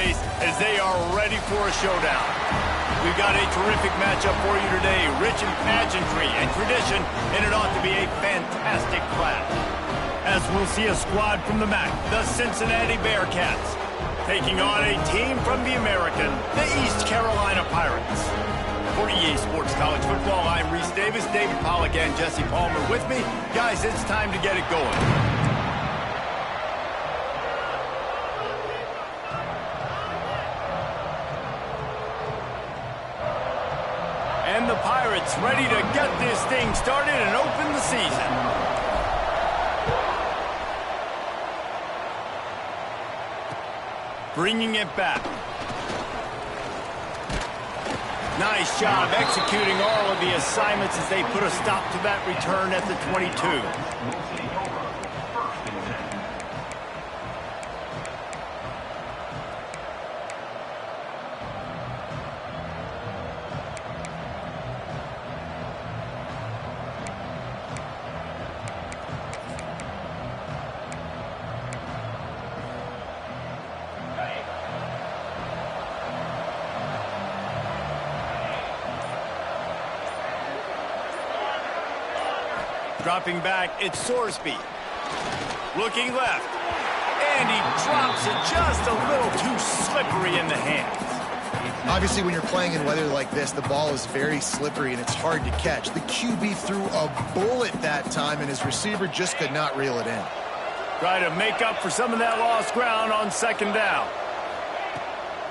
place as they are ready for a showdown. We've got a terrific matchup for you today, rich in pageantry and tradition, and it ought to be a fantastic clash. As we'll see a squad from the MAC, the Cincinnati Bearcats, taking on a team from the American, the East Carolina Pirates. For EA Sports College Football, I'm Reese Davis, David Pollack, and Jesse Palmer with me. Guys, it's time to get it going. And the Pirates ready to get this thing started and open the season. Bringing it back. Nice job executing all of the assignments as they put a stop to that return at the 22. Dropping back, it's Sorsby. Looking left. And he drops it just a little too slippery in the hands. Obviously, when you're playing in weather like this, the ball is very slippery and it's hard to catch. The QB threw a bullet that time, and his receiver just could not reel it in. Try to make up for some of that lost ground on second down.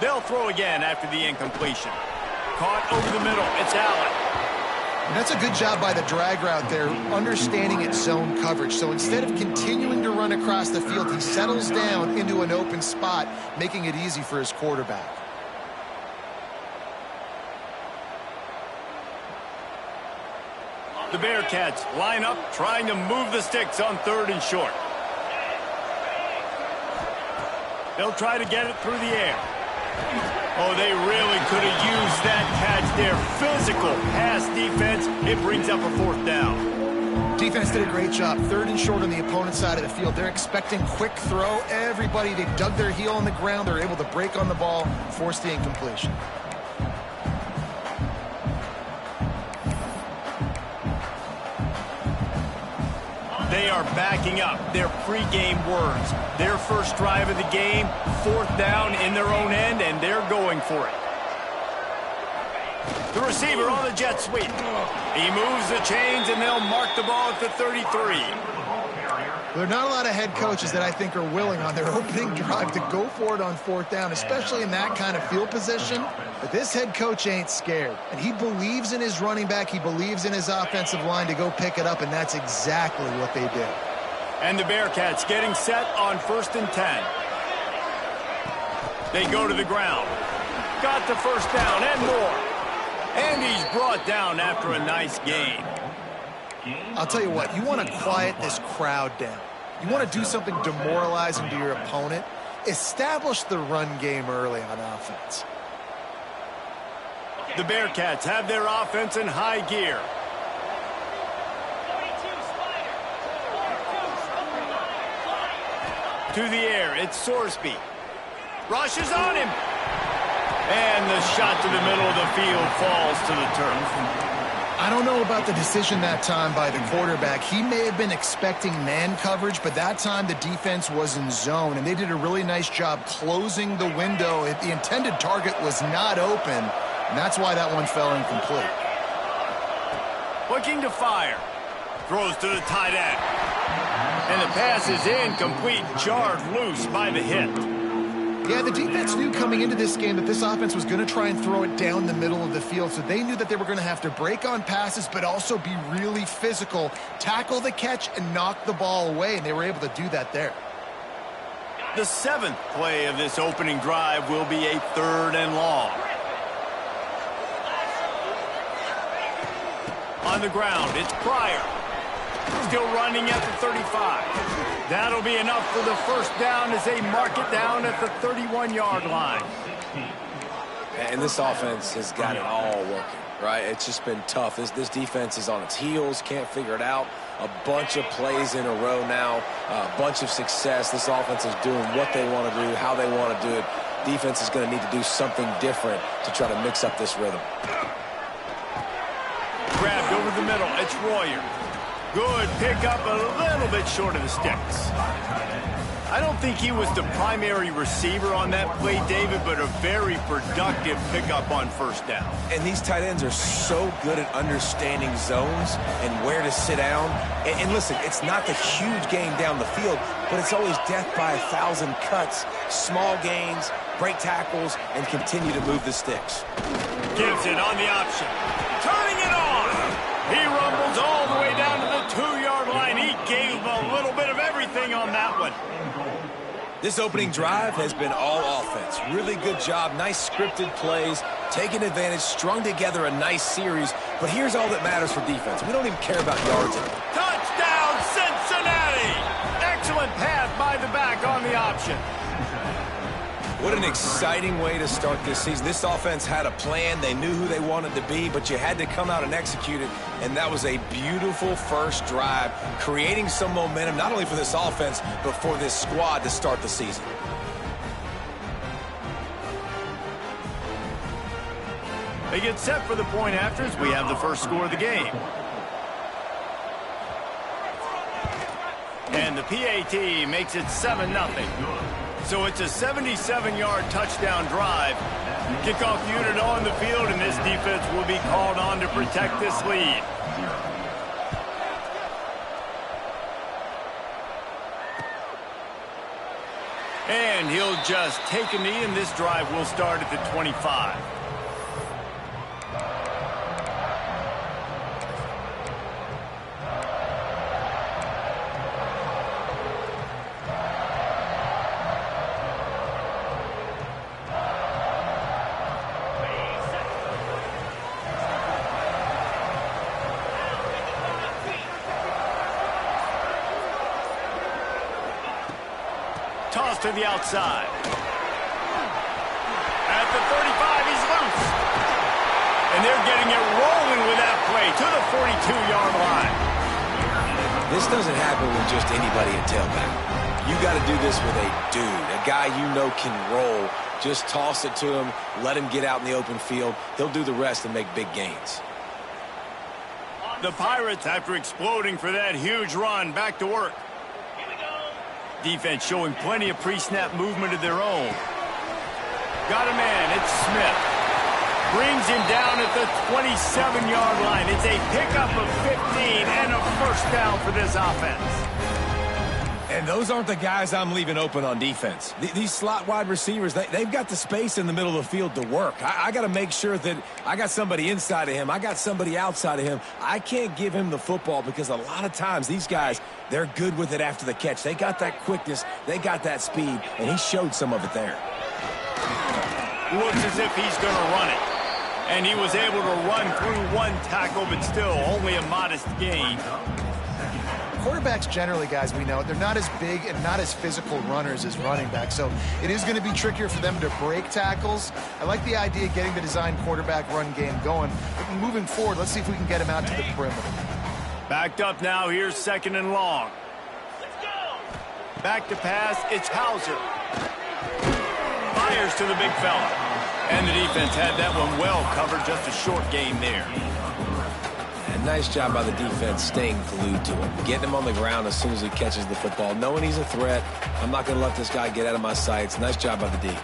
They'll throw again after the incompletion. Caught over the middle. It's Allen. And that's a good job by the drag route there, understanding its zone coverage. So instead of continuing to run across the field, he settles down into an open spot, making it easy for his quarterback. The Bearcats line up, trying to move the sticks on 3rd and short. They'll try to get it through the air. Oh, they really could have used that catch there. Physical pass defense. It brings up a 4th down. Defense did a great job. 3rd and short on the opponent's side of the field. They're expecting quick throw. Everybody, they dug their heel on the ground. They're able to break on the ball, force the incompletion. They are backing up their pregame words. Their first drive of the game, 4th down in their own end, and they're going for it. The receiver on the jet sweep. He moves the chains, and they'll mark the ball at the 33. There are not a lot of head coaches that I think are willing on their opening drive to go for it on 4th down, especially in that kind of field position. But this head coach ain't scared. And he believes in his running back. He believes in his offensive line to go pick it up, and that's exactly what they did. And the Bearcats getting set on 1st and 10. They go to the ground. Got the 1st down and more. And he's brought down after a nice gain. I'll tell you what, you want to quiet this crowd down. You want to do something demoralizing to your opponent. Establish the run game early on offense. The Bearcats have their offense in high gear. To the air, it's Sorsby. Rushes on him. And the shot to the middle of the field falls to the turf. I don't know about the decision that time by the quarterback. He may have been expecting man coverage, but that time the defense was in zone, and they did a really nice job closing the window. The intended target was not open, and that's why that one fell incomplete. Looking to fire. Throws to the tight end. And the pass is incomplete, jarred loose by the hit. Yeah, the defense knew coming into this game that this offense was going to try and throw it down the middle of the field, so they knew that they were going to have to break on passes but also be really physical, tackle the catch, and knock the ball away, and they were able to do that there. The 7th play of this opening drive will be a 3rd and long. On the ground, it's Pryor. Still running at the 35. That'll be enough for the 1st down as they mark it down at the 31-yard line. And this offense has got it all working, right? It's just been tough. This defense is on its heels, can't figure it out. A bunch of plays in a row now, a bunch of success. This offense is doing what they want to do, how they want to do it. defense is going to need to do something different to try to mix up this rhythm. Grabbed over the middle. It's Royer. Good pickup, a little bit short of the sticks. I don't think he was the primary receiver on that play, David, but a very productive pickup on first down. And these tight ends are so good at understanding zones and where to sit down. And listen, it's not the huge gain down the field, but it's always death by 1,000 cuts, small gains, break tackles, and continue to move the sticks. Gibson on the option. Turning it on. He rumbles all the way down to the 2-yard line. He gave a little bit of everything on that one. This opening drive has been all offense. Really good job, nice scripted plays, taking advantage, strung together a nice series. But here's all that matters for defense. We don't even care about yards. Touchdown, Cincinnati! Excellent pass by the back on the option. What an exciting way to start this season. This offense had a plan. They knew who they wanted to be, but you had to come out and execute it. And that was a beautiful first drive, creating some momentum, not only for this offense, but for this squad to start the season. They get set for the point after as we have the first score of the game. And the PAT makes it 7-0. So it's a 77-yard touchdown drive. Kickoff unit on the field, and this defense will be called on to protect this lead. And he'll just take a knee, and this drive will start at the 25. Toss to the outside. At the 35, he's loose. And they're getting it rolling with that play to the 42-yard line. This doesn't happen with just anybody at tailback. You got to do this with a dude, a guy you know can roll. Just toss it to him, let him get out in the open field. He'll do the rest and make big gains. The Pirates, after exploding for that huge run, back to work. Defense showing plenty of pre-snap movement of their own. Got a man, it's Smith. Brings him down at the 27-yard line. It's a pickup of 15 and a first down for this offense. And those aren't the guys I'm leaving open on defense. These slot wide receivers, they've got the space in the middle of the field to work. I got to make sure that I got somebody inside of him. I got somebody outside of him. I can't give him the football because a lot of times these guys, they're good with it after the catch. They got that quickness. They got that speed, and he showed some of it there. Looks as if he's going to run it. And he was able to run through one tackle, but still only a modest gain. Quarterbacks generally, guys, we know, they're not as big and not as physical runners as running backs, so it is going to be trickier for them to break tackles. I like the idea of getting the design quarterback run game going, but moving forward, let's see if we can get him out to the perimeter. Backed up now, here's 2nd and long. Back to pass, it's Hauser. Fires to the big fella. And the defense had that one well covered, just a short gain there. Nice job by the defense staying glued to him, getting him on the ground as soon as he catches the football, knowing he's a threat. I'm not going to let this guy get out of my sights. Nice job by the D.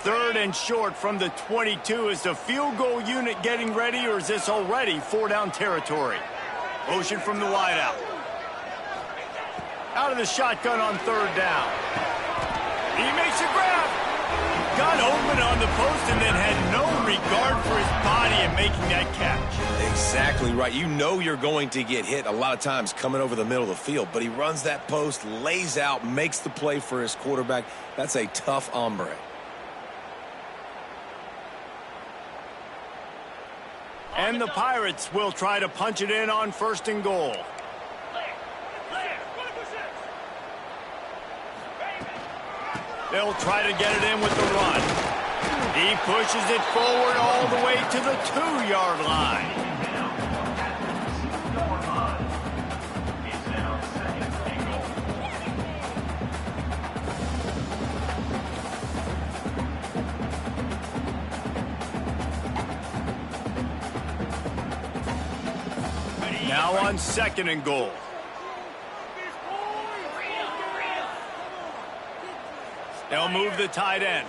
Third and short from the 22. Is the field goal unit getting ready, or is this already 4-down territory? Motion from the wideout. Out of the shotgun on 3rd down. He makes a grab. Got open on the post and then had no regard for his body in making that catch. Exactly right. You know you're going to get hit a lot of times coming over the middle of the field, but he runs that post, lays out, makes the play for his quarterback. That's a tough hombre. And the Pirates will try to punch it in on 1st and goal. They'll try to get it in with the run. He pushes it forward all the way to the 2-yard line. Now on 2nd and goal. They'll move the tight end.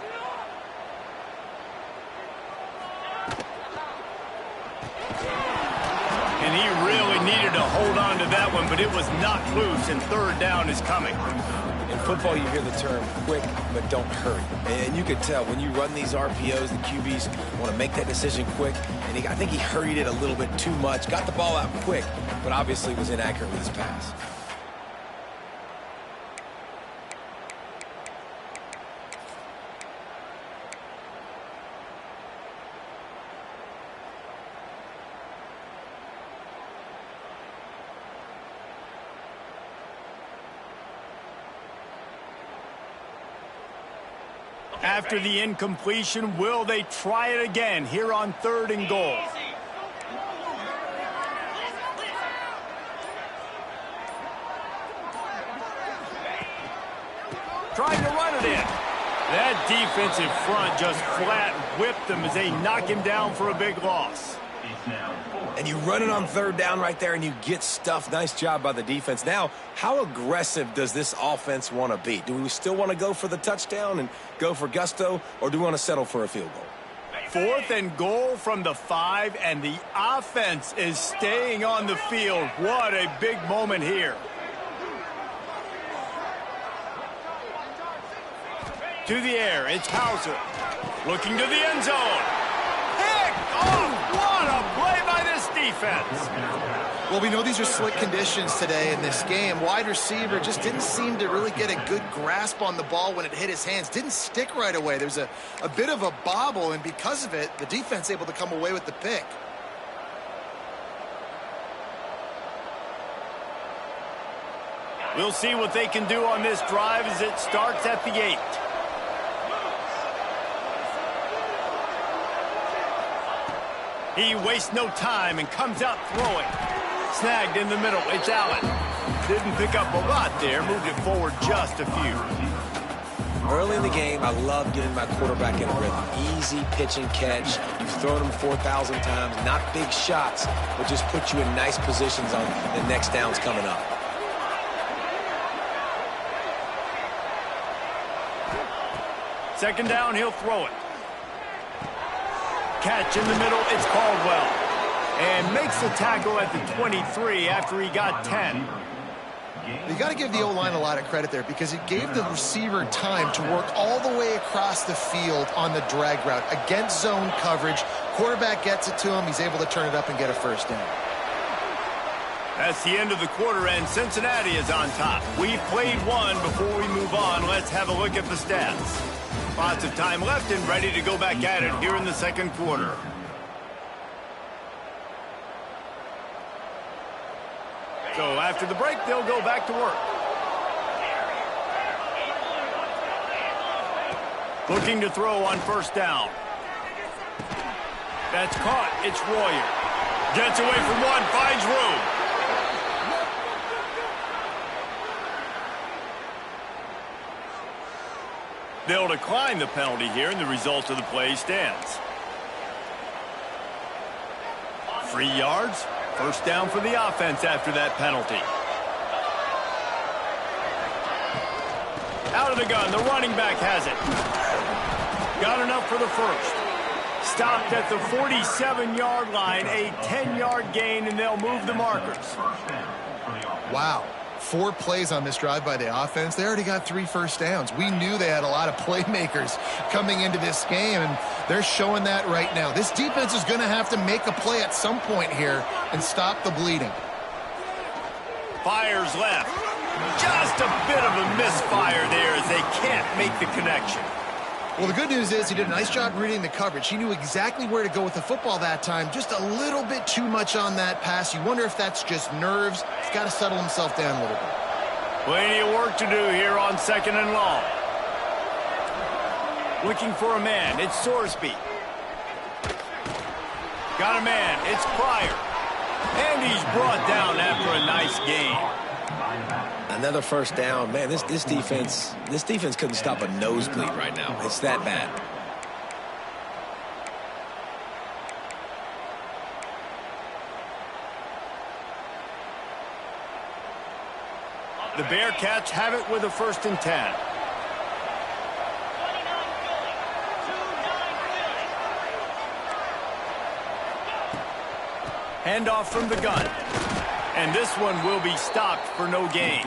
And he really needed to hold on to that one, but it was knocked loose, and 3rd down is coming. In football, you hear the term quick, but don't hurry. And you can tell when you run these RPOs, the QBs want to make that decision quick. And I think he hurried it a little bit too much, got the ball out quick, but obviously was inaccurate with his pass. After the incompletion, will they try it again here on 3rd and goal? Trying to run it in. That defensive front just flat whipped them as they knock him down for a big loss. And you run it on 3rd down right there and you get stuffed. Nice job by the defense. Now, how aggressive does this offense want to be? Do we still want to go for the touchdown and go for gusto, or do we want to settle for a field goal? 4th and goal from the 5, and the offense is staying on the field. What a big moment here. To the air, it's Hauser. Looking to the end zone. Pick off! What a play by this defense. Well, we know these are slick conditions today in this game. Wide receiver just didn't seem to really get a good grasp on the ball when it hit his hands. Didn't stick right away. There's a bit of a bobble, and because of it, the defense able to come away with the pick. We'll see what they can do on this drive as it starts at the 8. He wastes no time and comes out throwing. Snagged in the middle. It's Allen. Didn't pick up a lot there. Moved it forward just a few. Early in the game, I love getting my quarterback in a rhythm. Easy pitch and catch. You've thrown him 4,000 times. Not big shots, but just put you in nice positions on the next downs coming up. Second down, he'll throw it. Catch in the middle, it's Caldwell. And makes the tackle at the 23 after he got 10. You got to give the O-line a lot of credit there because it gave the receiver time to work all the way across the field on the drag route against zone coverage. Quarterback gets it to him. He's able to turn it up and get a first down. That's the end of the quarter, and Cincinnati is on top. We've played one. Before we move on, let's have a look at the stats. Lots of time left and ready to go back at it here in the second quarter. So after the break, they'll go back to work. Looking to throw on first down. That's caught. It's Royer. Gets away from one, finds room. They'll decline the penalty here, and the result of the play stands. 3 yards, first down for the offense after that penalty. Out of the gun, the running back has it. Got enough for the first. Stopped at the 47-yard line, a 10-yard gain, and they'll move the markers. Wow. 4 plays on this drive by the offense. They already got 3 first downs. We knew they had a lot of playmakers coming into this game, and they're showing that right now. This defense is going to have to make a play at some point here and stop the bleeding. Fires left. Just a bit of a misfire there as they can't make the connection. Well, the good news is he did a nice job reading the coverage. He knew exactly where to go with the football that time. Just a little bit too much on that pass. You wonder if that's just nerves. He's got to settle himself down a little bit. Plenty of work to do here on second and long. Looking for a man. It's Sorsby. Got a man. It's Pryor. And he's brought down after a nice gain. Another first down. Man, this defense couldn't stop a nosebleed right now. It's that bad. The Bearcats have it with a 1st and 10. Handoff from the gun. And this one will be stopped for no gain.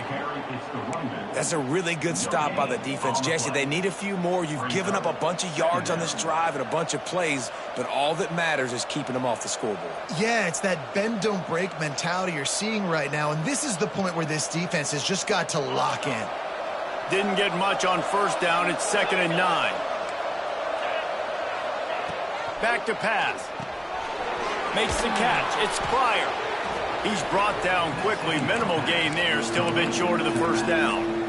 That's a really good stop by the defense, Jesse. They need a few more. You've given up a bunch of yards on this drive and a bunch of plays, but all that matters is keeping them off the scoreboard. Yeah, it's that bend, don't break mentality you're seeing right now, and this is the point where this defense has just got to lock in. Didn't get much on 1st down. It's 2nd and 9. Back to pass. Makes the catch. It's Pryor. He's brought down quickly. Minimal gain there. Still a bit short of the 1st down.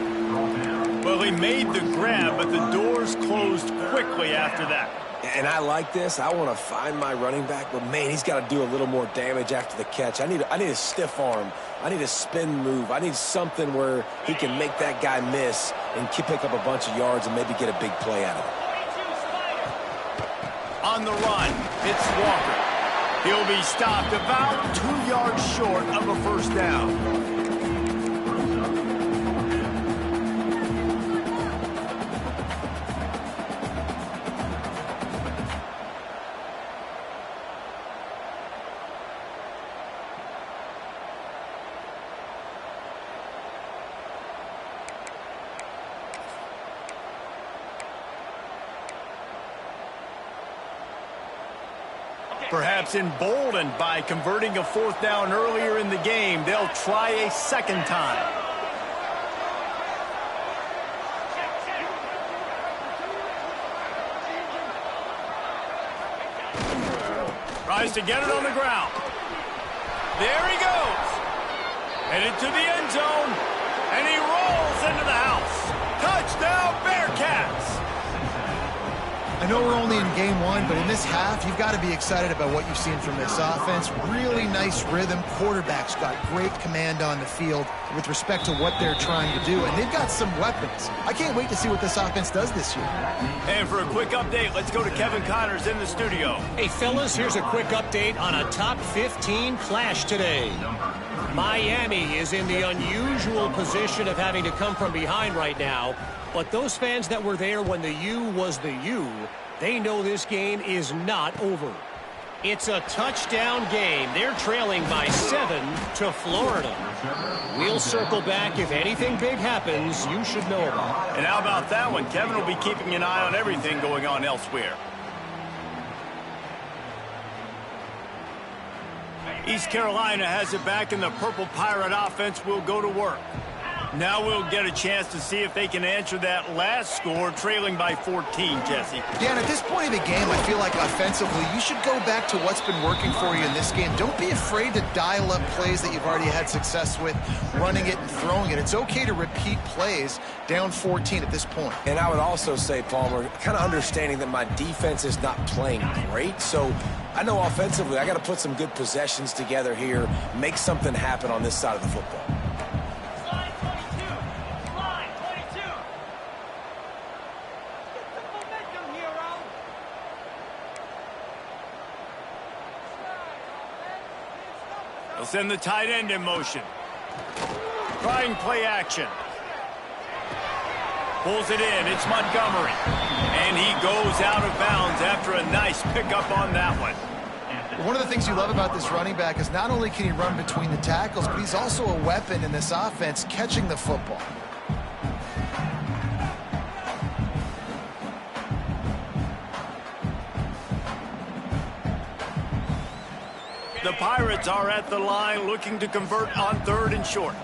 Well, he made the grab, but the doors closed quickly after that. And I like this. I want to find my running back, but, man, he's got to do a little more damage after the catch. I need a stiff arm. I need a spin move. I need something where he can make that guy miss and pick up a bunch of yards and maybe get a big play out of it. On the run, it's Walker. He'll be stopped about 2 yards short of a 1st down. Perhaps emboldened by converting a 4th down earlier in the game, they'll try a 2nd time. Tries to get it on the ground. There he goes. Headed to the end zone. And he rolls into the house. Touchdown, Bearcats. I know we're only in game 1, but in this half, you've got to be excited about what you've seen from this offense. Really nice rhythm. Quarterback's got great command on the field with respect to what they're trying to do, and they've got some weapons. I can't wait to see what this offense does this year. And for a quick update, let's go to Kevin Connors in the studio. Hey, fellas, here's a quick update on a top 15 clash today. Miami is in the unusual position of having to come from behind right now. But those fans that were there when the U was the U, they know this game is not over. It's a touchdown game. They're trailing by 7 to Florida. We'll circle back. If anything big happens, you should know about it. And how about that one? Kevin will be keeping an eye on everything going on elsewhere. East Carolina has it back, and the Purple Pirate offense will go to work. Now we'll get a chance to see if they can answer that last score, trailing by 14, Jesse. Yeah, and at this point of the game, I feel like offensively, you should go back to what's been working for you in this game. Don't be afraid to dial up plays that you've already had success with, running it and throwing it. It's okay to repeat plays down 14 at this point. And I would also say, Palmer, kind of understanding that my defense is not playing great, so I know offensively I got to put some good possessions together here, make something happen on this side of the football. They'll send the tight end in motion. Trying play action. Pulls it in. It's Montgomery. And he goes out of bounds after a nice pickup on that one. One of the things you love about this running back is not only can he run between the tackles, but he's also a weapon in this offense catching the football. The Pirates are at the line looking to convert on 3rd and short.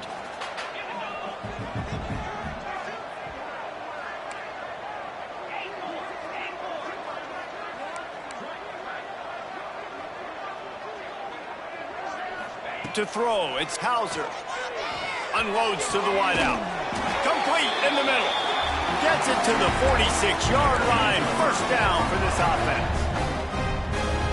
To throw, it's Hauser. Unloads to the wideout. Complete in the middle. Gets it to the 46-yard line. 1st down for this offense.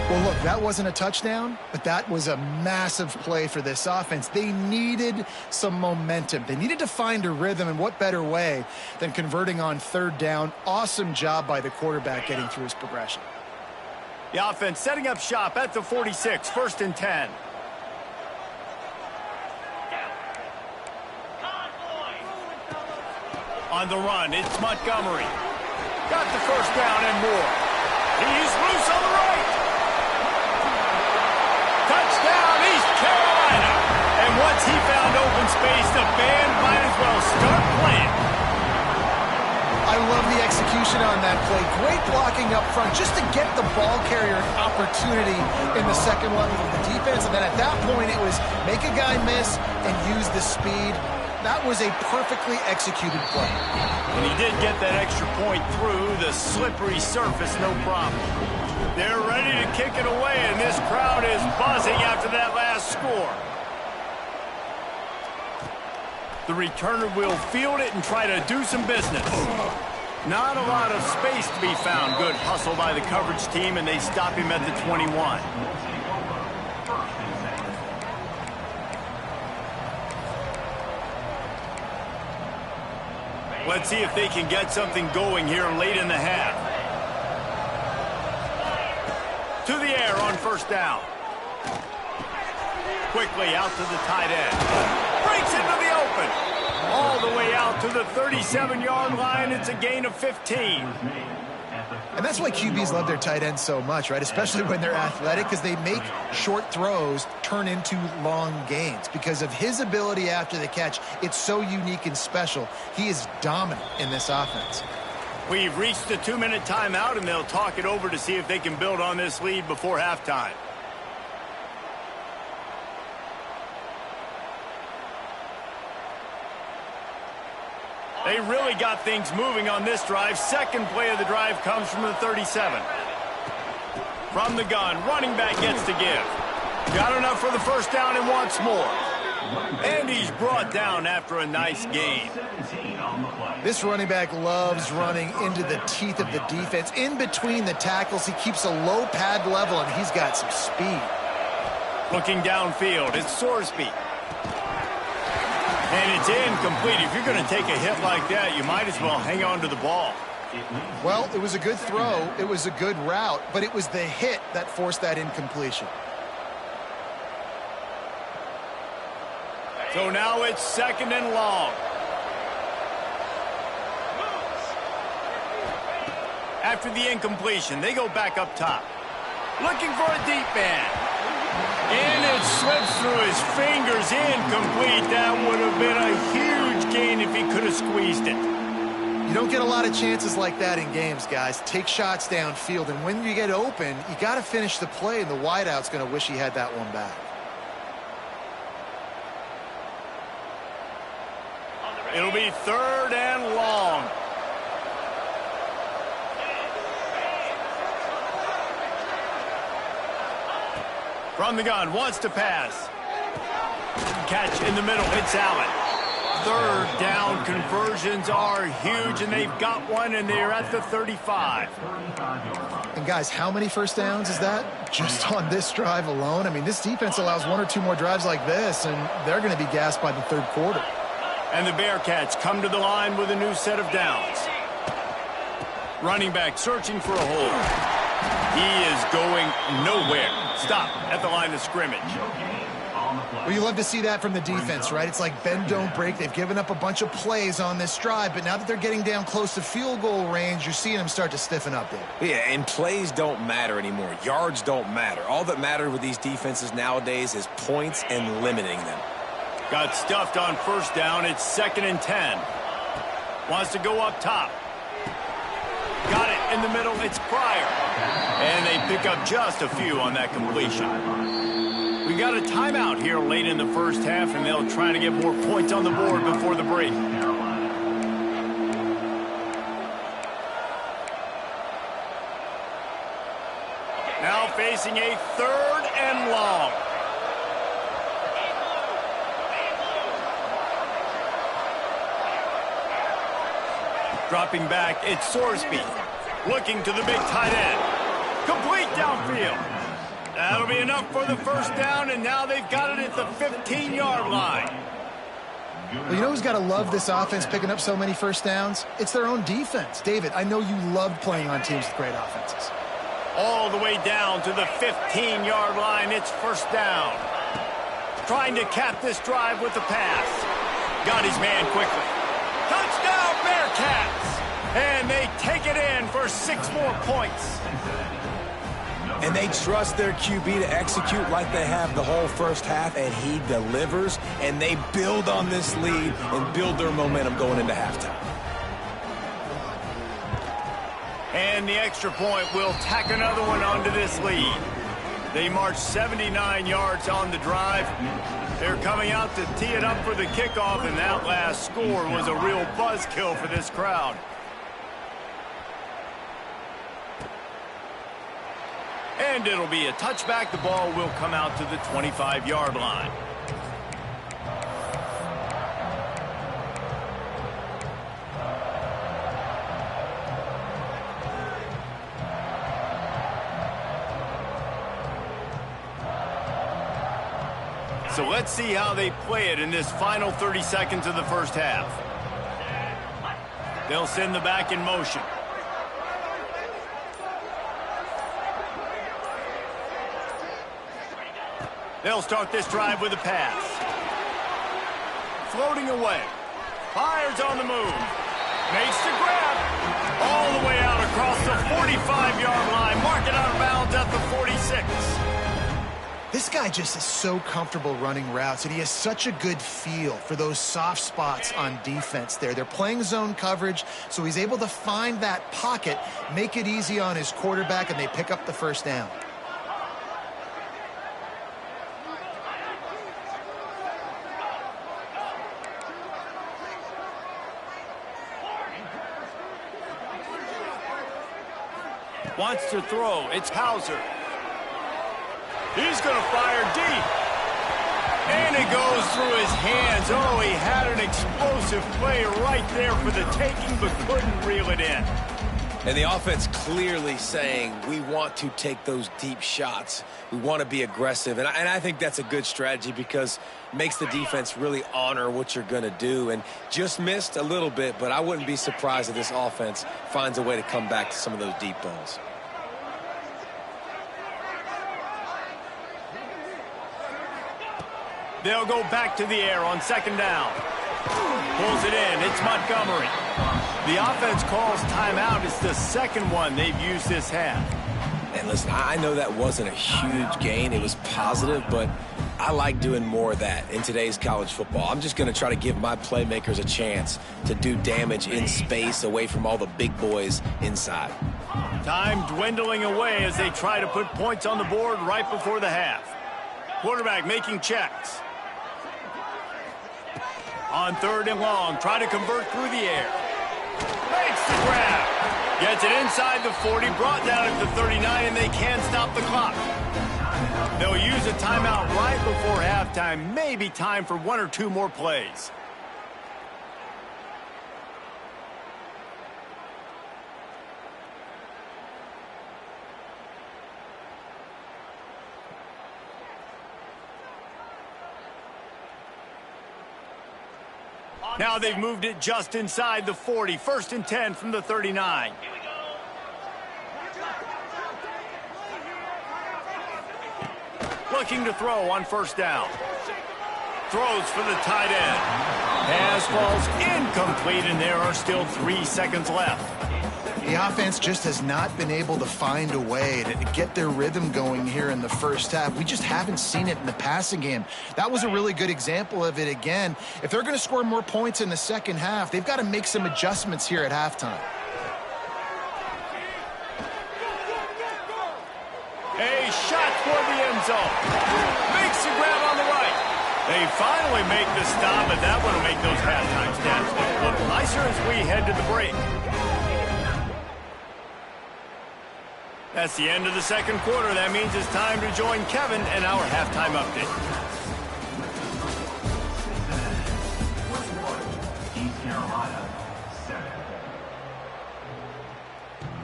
Well, look, that wasn't a touchdown, but that was a massive play for this offense. They needed some momentum. They needed to find a rhythm, and what better way than converting on 3rd down. Awesome job by the quarterback getting through his progression. The offense setting up shop at the 46, 1st and 10. On the run, it's Montgomery. Got the first down and more. He's loose on the right. Touchdown, East Carolina. And once he found open space, the band might as well start playing. I love the execution on that play. Great blocking up front just to get the ball carrier an opportunity in the second level of the defense. And then at that point, it was make a guy miss and use the speed. That was a perfectly executed play. And he did get that extra point through the slippery surface, no problem. They're ready to kick it away, and this crowd is buzzing after that last score. The returner will field it and try to do some business. Not a lot of space to be found. Good hustle by the coverage team, and they stop him at the 21. Let's see if they can get something going here late in the half. To the air on first down. Quickly out to the tight end. Breaks into the open. All the way out to the 37-yard line. It's a gain of 15. And that's why QBs love their tight ends so much, right? Especially when they're athletic, because they make short throws turn into long gains. Because of his ability after the catch, it's so unique and special. He is dominant in this offense. We've reached the 2-minute timeout, and they'll talk it over to see if they can build on this lead before halftime. They really got things moving on this drive. Second play of the drive comes from the 37. From the gun, running back gets to give. Got enough for the first down and wants more. And he's brought down after a nice gain. This running back loves running into the teeth of the defense. In between the tackles, he keeps a low pad level, and he's got some speed. Looking downfield, it's Sorsby. And it's incomplete. If you're going to take a hit like that, you might as well hang on to the ball. Well, it was a good throw. It was a good route, but it was the hit that forced that incompletion. So now it's second and long. After the incompletion, they go back up top. Looking for a deep man. And it slips through his fingers, incomplete. That would have been a huge gain if he could have squeezed it. You don't get a lot of chances like that in games, guys. Take shots downfield, and when you get open, you got to finish the play, and the wideout's going to wish he had that one back. It'll be third and long. From the gun, wants to pass. Catch in the middle, it's Allen. Third down conversions are huge, and they've got one, and they're at the 35. And guys, how many first downs is that? Just on this drive alone? I mean, this defense allows one or two more drives like this, and they're going to be gassed by the third quarter. And the Bearcats come to the line with a new set of downs. Running back searching for a hole. He is going nowhere. Stop at the line of scrimmage. Well, you love to see that from the defense, right? It's like bend, don't break. They've given up a bunch of plays on this drive, but now that they're getting down close to field goal range, you're seeing them start to stiffen up there. Yeah, and plays don't matter anymore. Yards don't matter. All that matters with these defenses nowadays is points and limiting them. Got stuffed on first down. It's second and 10. Wants to go up top. Got it in the middle. It's Pryor. And they pick up just a few on that completion. We got a timeout here late in the first half, and they'll try to get more points on the board before the break. Now facing a third and long. Dropping back, it's Sorsby. Looking to the big tight end. Complete downfield. That'll be enough for the first down, and now they've got it at the 15-yard line. Well, you know who's got to love this offense picking up so many first downs? It's their own defense. David, I know you loved playing on teams with great offenses. All the way down to the 15-yard line. It's first down. Trying to cap this drive with the pass. Got his man quickly. Touchdown, Bearcats! And they take it in for 6 more points. And they trust their QB to execute like they have the whole first half, and he delivers, and they build on this lead and build their momentum going into halftime. And the extra point will tack another one onto this lead. They march 79 yards on the drive. They're coming out to tee it up for the kickoff, and that last score was a real buzzkill for this crowd. And it'll be a touchback. The ball will come out to the 25-yard line. So let's see how they play it in this final 30 seconds of the first half. They'll send the back in motion. They'll start this drive with a pass. Floating away. Fires on the move. Makes the grab. All the way out across the 45-yard line. Mark it out of bounds at the 46. This guy just is so comfortable running routes, and he has such a good feel for those soft spots on defense there. They're playing zone coverage, so he's able to find that pocket, make it easy on his quarterback, and they pick up the first down. Wants to throw. It's Hauser. He's going to fire deep. And it goes through his hands. Oh, he had an explosive play right there for the taking, but couldn't reel it in. And the offense clearly saying, we want to take those deep shots. We want to be aggressive. And I think that's a good strategy because it makes the defense really honor what you're going to do. And just missed a little bit, but I wouldn't be surprised if this offense finds a way to come back to some of those deep balls. They'll go back to the air on second down. Pulls it in. It's Montgomery. The offense calls timeout. It's the second one they've used this half. And listen, I know that wasn't a huge gain. It was positive, but I like doing more of that in today's college football. I'm just going to try to give my playmakers a chance to do damage in space away from all the big boys inside. Time dwindling away as they try to put points on the board right before the half. Quarterback making checks. On third and long, try to convert through the air. Makes the grab. Gets it inside the 40, brought down at the 39, and they can't stop the clock. They'll use a timeout right before halftime. Maybe time for 1 or 2 more plays. Now they've moved it just inside the 40. First and 10 from the 39. Looking to throw on first down. Throws for the tight end. Pass falls incomplete, and there are still 3 seconds left. The offense just has not been able to find a way to get their rhythm going here in the first half. We just haven't seen it in the passing game. That was a really good example of it again. If they're going to score more points in the second half, they've got to make some adjustments here at halftime. A shot toward the end zone. Makes the grab on the right. They finally make the stop, and that one will make those halftime stats look nicer as we head to the break. That's the end of the second quarter. That means it's time to join Kevin and our halftime update.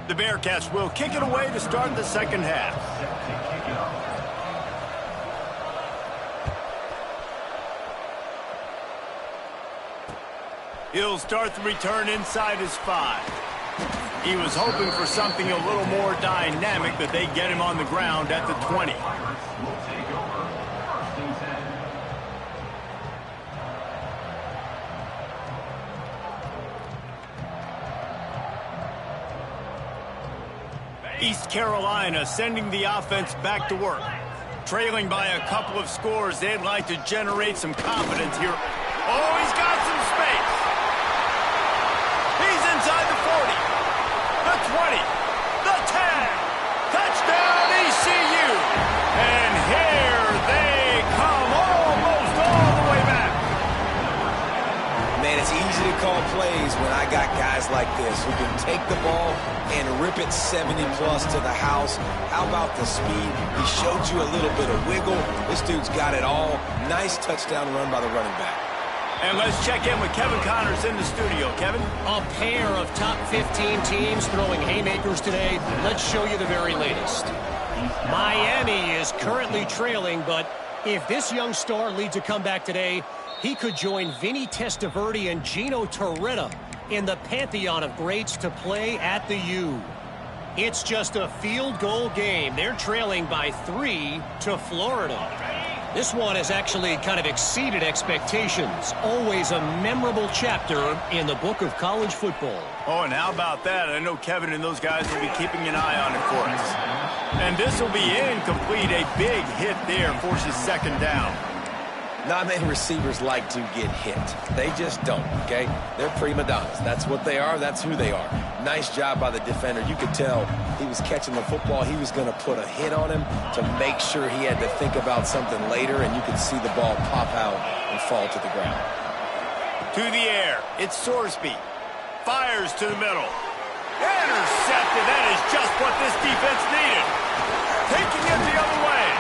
The Bearcats will kick it away to start the second half. He'll start the return inside his 5. He was hoping for something a little more dynamic, but they get him on the ground at the 20. East Carolina sending the offense back to work. Trailing by a couple of scores, they'd like to generate some confidence here. Oh, he's got some space. He's inside the 40, the 20, the 10. Touchdown, ECU. And here they come almost all the way back. Man, it's easy to call plays when I got guys like this who can take the ball and rip it 70-plus to the house. How about the speed? He showed you a little bit of wiggle. This dude's got it all. Nice touchdown run by the running back. And let's check in with Kevin Connors in the studio. Kevin? A pair of top 15 teams throwing haymakers today. Let's show you the very latest. Miami is currently trailing, but if this young star leads a comeback today, he could join Vinny Testaverde and Gino Torretta in the pantheon of greats to play at the U. It's just a field goal game. They're trailing by 3 to Florida. This one has actually kind of exceeded expectations. Always a memorable chapter in the book of college football. Oh, and how about that? I know Kevin and those guys will be keeping an eye on it for us. And this will be incomplete. A big hit there forces second down. Not many receivers like to get hit. They just don't, okay? They're prima donnas. That's what they are. That's who they are. Nice job by the defender. You could tell he was catching the football. He was going to put a hit on him to make sure he had to think about something later, and you could see the ball pop out and fall to the ground. To the air. It's Sorsby. Fires to the middle. Intercepted. That is just what this defense needed. Taking it the other way.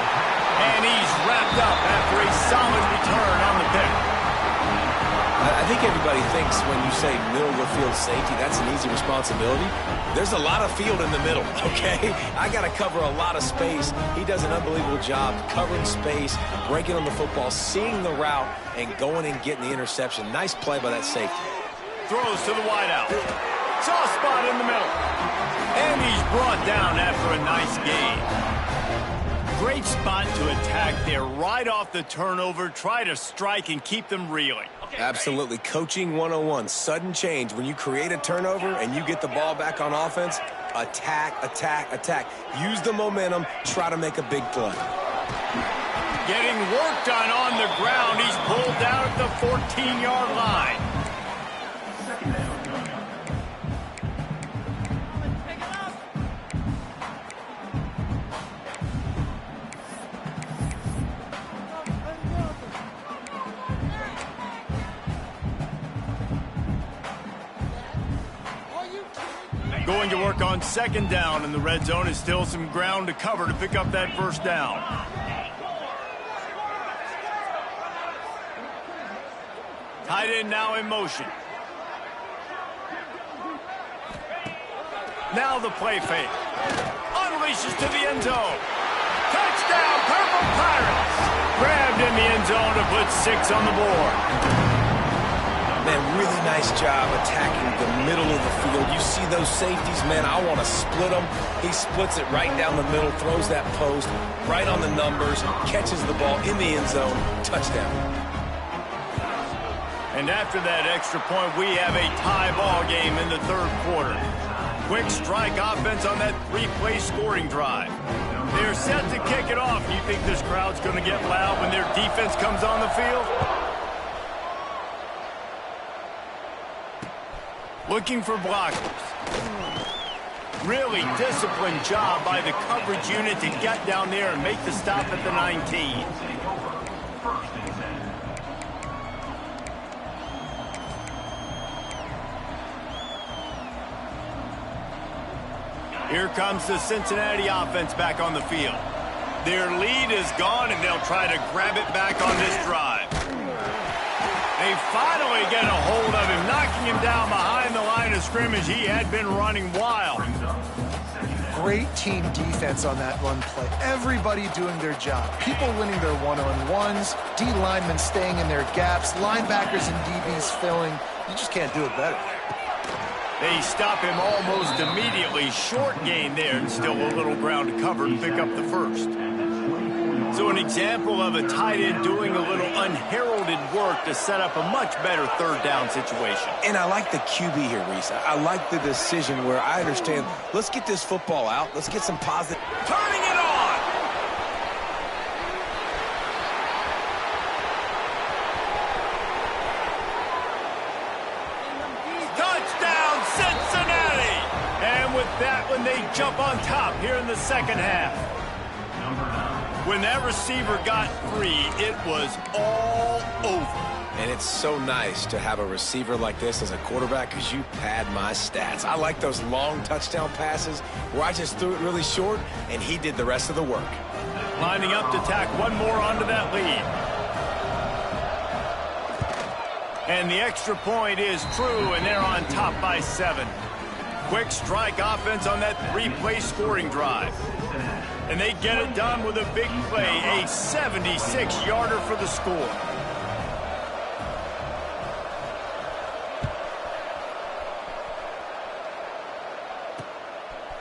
And he's wrapped up after a solid return on the pick. I think everybody thinks when you say middle of the field safety, that's an easy responsibility. There's a lot of field in the middle, okay? I got to cover a lot of space. He does an unbelievable job covering space, breaking on the football, seeing the route, and going and getting the interception. Nice play by that safety. Throws to the wideout. Soft spot in the middle. And he's brought down after a nice gain. Great spot to attack there right off the turnover. Try to strike and keep them reeling. Absolutely. Coaching 101. Sudden change. When you create a turnover and you get the ball back on offense, attack, attack, attack. Use the momentum. Try to make a big play. Getting work done on the ground. He's pulled down at the 14-yard line. Going to work on second down in the red zone. Is still some ground to cover to pick up that first down. Tight end now in motion. Now the play fake. Unleashes to the end zone. Touchdown, Purple Pirates. Grabbed in the end zone to put 6 on the board. Man, really nice job attacking the middle of the field. You see those safeties, man, I want to split them. He splits it right down the middle, throws that post, right on the numbers, catches the ball in the end zone, touchdown. And after that extra point, we have a tie ball game in the third quarter. Quick strike offense on that 3-play scoring drive. They're set to kick it off. You think this crowd's going to get loud when their defense comes on the field? Looking for blockers. Really disciplined job by the coverage unit to get down there and make the stop at the 19. Here comes the Cincinnati offense back on the field. Their lead is gone, and they'll try to grab it back on this drive. They finally get a hold of him, knocking him down behind the line of scrimmage. He had been running wild. Great team defense on that run play. Everybody doing their job. People winning their one-on-ones, D linemen staying in their gaps, linebackers and DBs filling. You just can't do it better. They stop him almost immediately. Short gain there, and still a little ground to cover to pick up the first. So So an example of a tight end doing a little unheralded work to set up a much better third down situation. And I like the QB here, Reese. I like the decision where I understand, let's get this football out. Let's get some positive. Turning it on! Touchdown, Cincinnati! And with that one, they jump on top here in the second half. When that receiver got free, it was all over. And it's so nice to have a receiver like this as a quarterback because you pad my stats. I like those long touchdown passes where I just threw it really short and he did the rest of the work. Lining up to tack one more onto that lead. And the extra point is true, and they're on top by 7. Quick strike offense on that 3-play scoring drive. And they get it done with a big play, a 76-yarder for the score.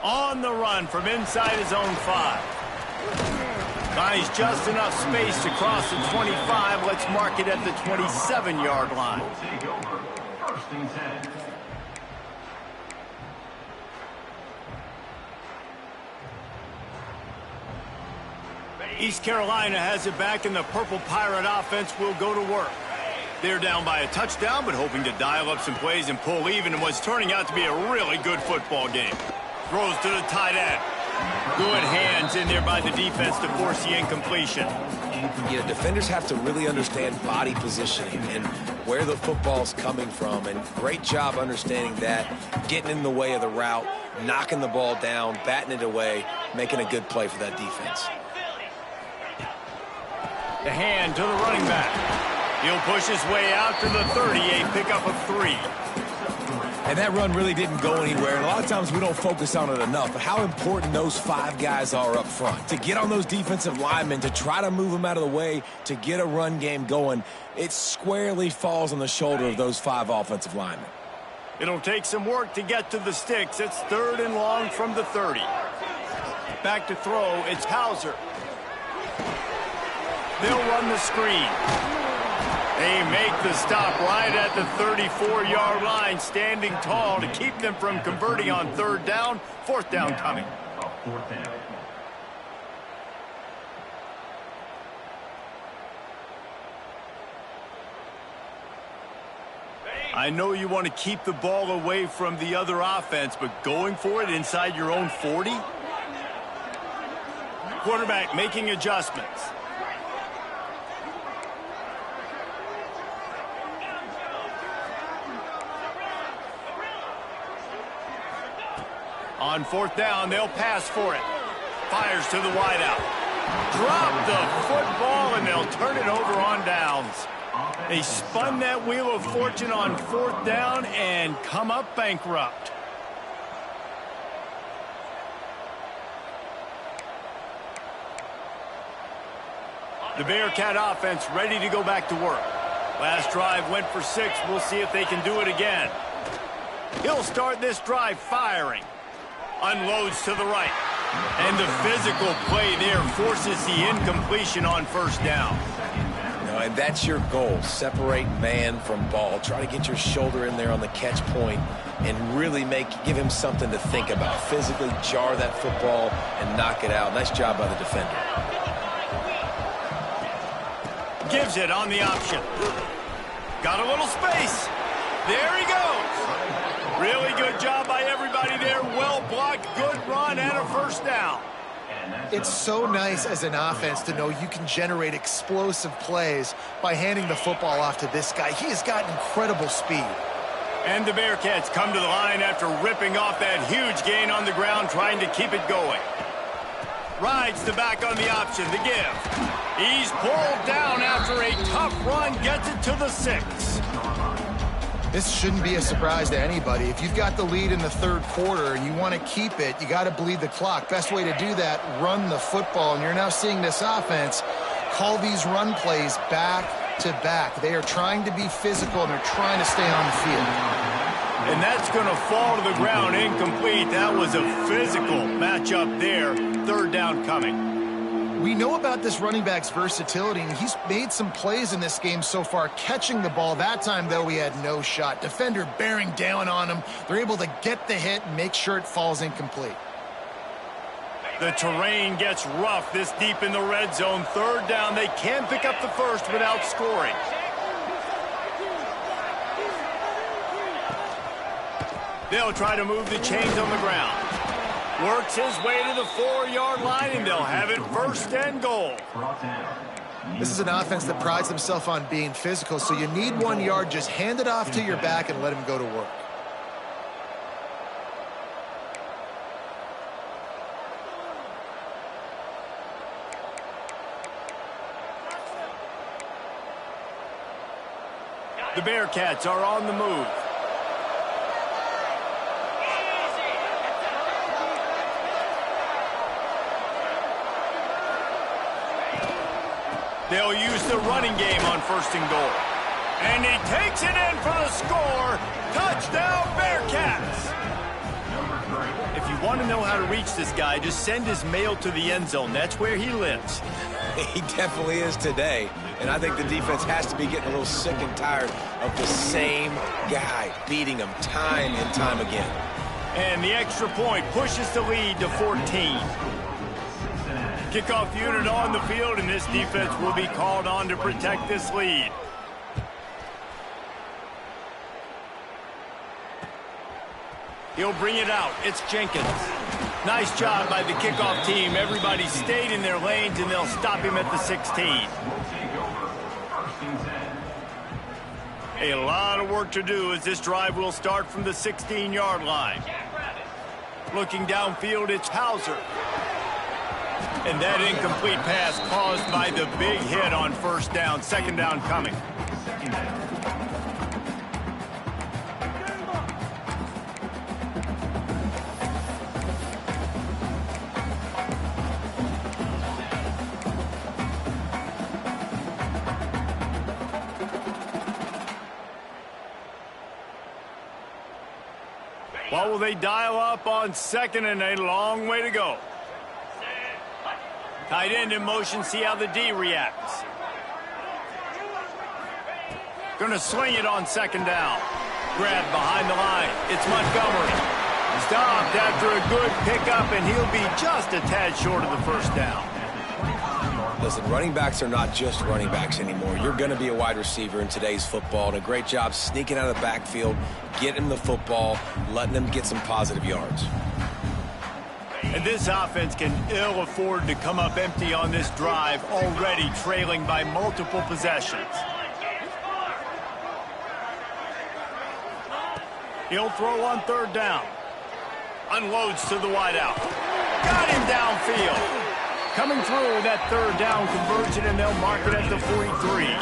On the run from inside his own 5. Finds just enough space to cross the 25. Let's mark it at the 27-yard line. East Carolina has it back, and the Purple Pirate offense will go to work. They're down by a touchdown, but hoping to dial up some plays and pull even in what's turning out to be a really good football game. Throws to the tight end. Good hands in there by the defense to force the incompletion. You know, defenders have to really understand body positioning and where the football's coming from, and great job understanding that, getting in the way of the route, knocking the ball down, batting it away, making a good play for that defense. The hand to the running back. He'll push his way out to the 30, a pickup of 3. And that run really didn't go anywhere. And a lot of times we don't focus on it enough, but how important those 5 guys are up front. To get on those defensive linemen, to try to move them out of the way, to get a run game going, it squarely falls on the shoulder of those 5 offensive linemen. It'll take some work to get to the sticks. It's 3rd and long from the 30. Back to throw, it's Hauser. They'll run the screen. They make the stop right at the 34-yard line, standing tall to keep them from converting on 3rd down. 4th down coming. I know you want to keep the ball away from the other offense, but going for it inside your own 40? Quarterback making adjustments. On 4th down, they'll pass for it. Fires to the wideout. Drop the football, and they'll turn it over on downs. They spun that wheel of fortune on 4th down and come up bankrupt. The Bearcat offense ready to go back to work. Last drive went for 6. We'll see if they can do it again. He'll start this drive firing. Unloads to the right. And the physical play there forces the incompletion on 1st down. And that's your goal. Separate man from ball. Try to get your shoulder in there on the catch point and really give him something to think about. Physically jar that football and knock it out. Nice job by the defender. Gives it on the option. Got a little space. There he goes. Really good job by everybody there. Well blocked, good run, and a 1st down. It's so nice as an offense to know you can generate explosive plays by handing the football off to this guy. He has got incredible speed. And the Bearcats come to the line after ripping off that huge gain on the ground, trying to keep it going. Rides the back on the option, the give. He's pulled down after a tough run, gets it to the 6. This shouldn't be a surprise to anybody. If you've got the lead in the 3rd quarter and you want to keep it, you got to bleed the clock. Best way to do that, run the football. And you're now seeing this offense call these run plays back to back. They are trying to be physical, and they're trying to stay on the field. And that's going to fall to the ground incomplete. That was a physical matchup there. 3rd down coming. We know about this running back's versatility, and he's made some plays in this game so far, catching the ball. That time, though, he had no shot. Defender bearing down on him. They're able to get the hit and make sure it falls incomplete. The terrain gets rough this deep in the red zone. Third down, they can pick up the first without scoring. They'll try to move the chains on the ground. Works his way to the 4-yard line, and they'll have it first and goal. This is an offense that prides themselves on being physical, so you need 1 yard. Just hand it off to your back and let him go to work. The Bearcats are on the move. They'll use the running game on first and goal. And he takes it in for the score. Touchdown, Bearcats! If you want to know how to reach this guy, just send his mail to the end zone. That's where he lives. He definitely is today. And I think the defense has to be getting a little sick and tired of the same guy beating him time and time again. And the extra point pushes the lead to 14. Kickoff unit on the field, and this defense will be called on to protect this lead. He'll bring it out. It's Jenkins. Nice job by the kickoff team. Everybody stayed in their lanes, and they'll stop him at the 16. A lot of work to do as this drive will start from the 16-yard line. Looking downfield, it's Hauser. And that incomplete pass caused by the big hit on first down. Second down coming. What will they dial up on second, and a long way to go? Tight end in motion, see how the D reacts. Gonna sling it on second down. Grab behind the line. It's Montgomery. Stopped after a good pickup, and he'll be just a tad short of the first down. Listen, running backs are not just running backs anymore. You're going to be a wide receiver in today's football, and a great job sneaking out of the backfield, getting the football, letting them get some positive yards. And this offense can ill afford to come up empty on this drive, already trailing by multiple possessions. He'll throw on third down. Unloads to the wideout. Got him downfield. Coming through with that third down conversion, and they'll mark it at the 43.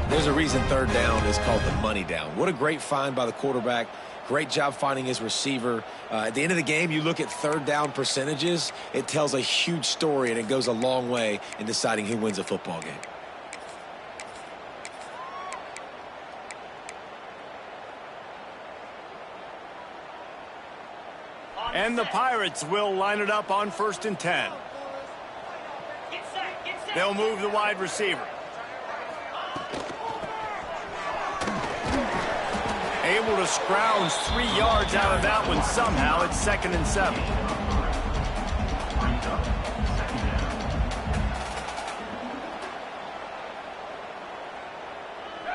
There's a reason third down is called the money down. What a great find by the quarterback. Great job finding his receiver. At the end of the game, you look at third down percentages. It tells a huge story, and it goes a long way in deciding who wins a football game. And the Pirates will line it up on 1st and 10. They'll move the wide receiver. Able to scrounge 3 yards out of that one somehow. It's 2nd and 7.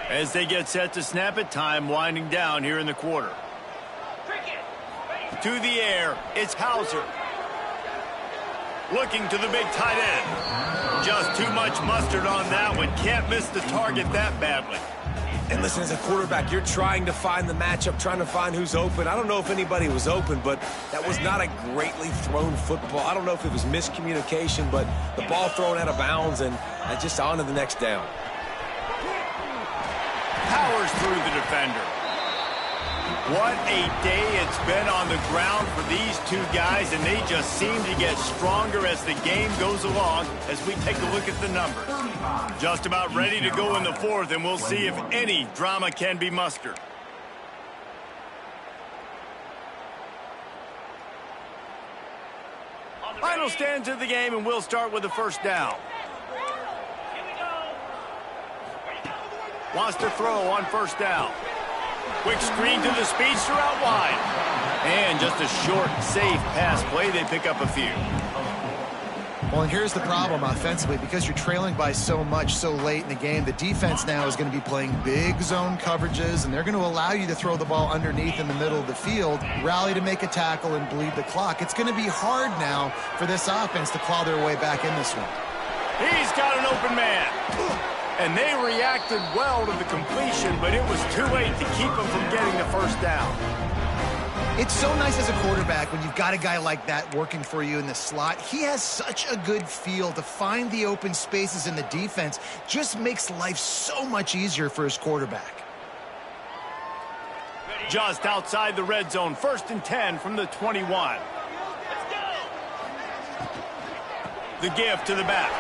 As they get set to snap it, time winding down here in the quarter. To the air, it's Hauser. Looking to the big tight end. Just too much mustard on that one. Can't miss the target that badly. And listen, as a quarterback, you're trying to find the matchup, trying to find who's open. I don't know if anybody was open, but that was not a greatly thrown football. I don't know if it was miscommunication, but the ball thrown out of bounds and just on to the next down. Powers through the defender. What a day it's been on the ground for these two guys, and they just seem to get stronger as the game goes along as we take a look at the numbers. Just about ready to go in the fourth, and we'll see if any drama can be mustered. Final stands of the game, and we'll start with the first down. Wants to throw on first down. Quick screen to the speedster out wide. And just a short, safe pass play. They pick up a few. Well, and here's the problem offensively. Because you're trailing by so much so late in the game, the defense now is going to be playing big zone coverages, and they're going to allow you to throw the ball underneath in the middle of the field, rally to make a tackle, and bleed the clock. It's going to be hard now for this offense to claw their way back in this one. He's got an open man. And they reacted well to the completion, but it was too late to keep them from getting the first down. It's so nice as a quarterback when you've got a guy like that working for you in the slot. He has such a good feel to find the open spaces in the defense. Just makes life so much easier for his quarterback. Just outside the red zone, 1st and 10 from the 21. The give to the back.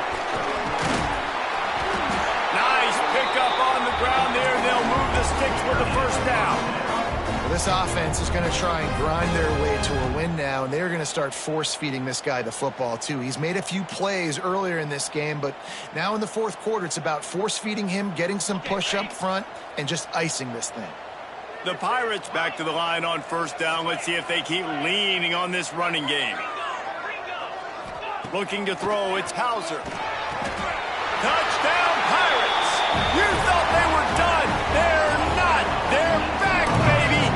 Nice pickup on the ground there. They'll move the sticks with the first down. This offense is going to try and grind their way to a win now, and they're going to start force-feeding this guy the football, too. He's made a few plays earlier in this game, but now in the 4th quarter, it's about force-feeding him, getting some push up front, and just icing this thing. The Pirates back to the line on first down. Let's see if they keep leaning on this running game. Looking to throw, it's Hauser. Touchdown, Pirates! You thought they were done. They're not. They're back, baby!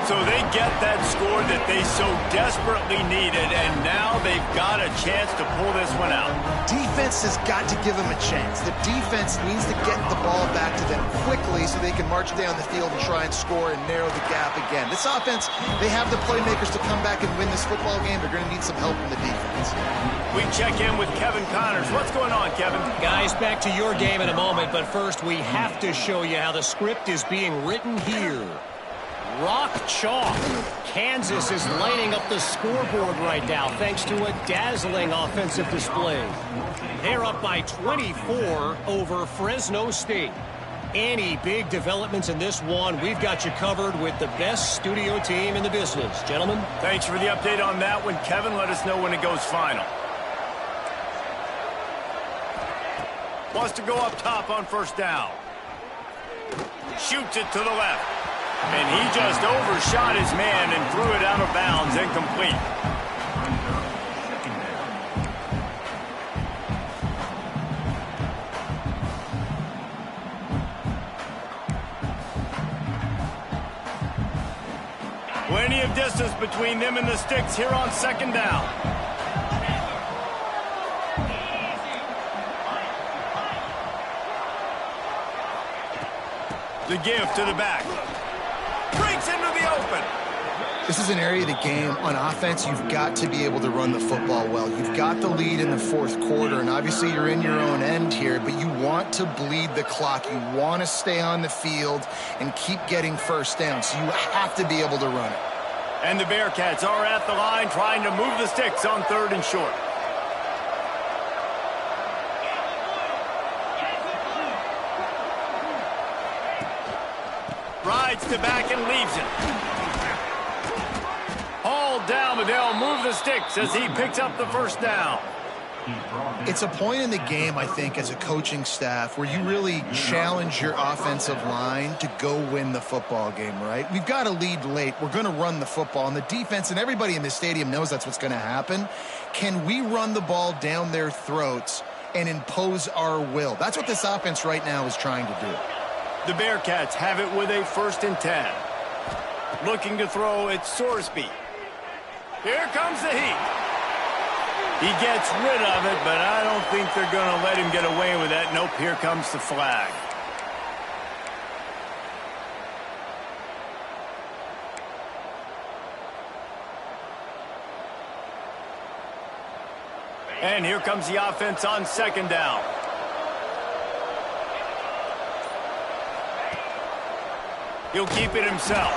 So they get that score that they so desperately needed, and now they've got a chance to pull this one out. Defense has got to give them a chance. The defense needs to get the ball back to them quickly so they can march down the field and try and score and narrow the gap again. This offense, they have the playmakers to come back and win this football game. They're going to need some help from the defense. We check in with Kevin Connors. What's going on, Kevin? Guys, back to your game in a moment, but first we have to show you how the script is being written here. Rock chalk. Kansas is lighting up the scoreboard right now thanks to a dazzling offensive display. They're up by 24 over Fresno State. Any big developments in this one, we've got you covered with the best studio team in the business. Gentlemen? Thanks for the update on that one, Kevin. Let us know when it goes final. Wants to go up top on first down. Shoots it to the left. And he just overshot his man and threw it out of bounds, incomplete. Plenty of distance between them and the sticks here on second down. The give to the back. Breaks into the open. This is an area of the game on offense you've got to be able to run the football well. You've got the lead in the 4th quarter, and obviously you're in your own end here, but you want to bleed the clock. You want to stay on the field and keep getting first down, so you have to be able to run it. And the Bearcats are at the line trying to move the sticks on 3rd and short. Rides to back and leaves it. Hauled down, but they'll move the sticks as he picks up the first down. It's a point in the game, I think, as a coaching staff where you really challenge your offensive line to go win the football game, right? We've got a lead late. We're going to run the football. And the defense and everybody in this stadium knows that's what's going to happen. Can we run the ball down their throats and impose our will? That's what this offense right now is trying to do. The Bearcats have it with a 1st and 10. Looking to throw, it's Sorsby. Here comes the heat. He gets rid of it, but I don't think they're going to let him get away with that. Nope, here comes the flag. And here comes the offense on second down. He'll keep it himself.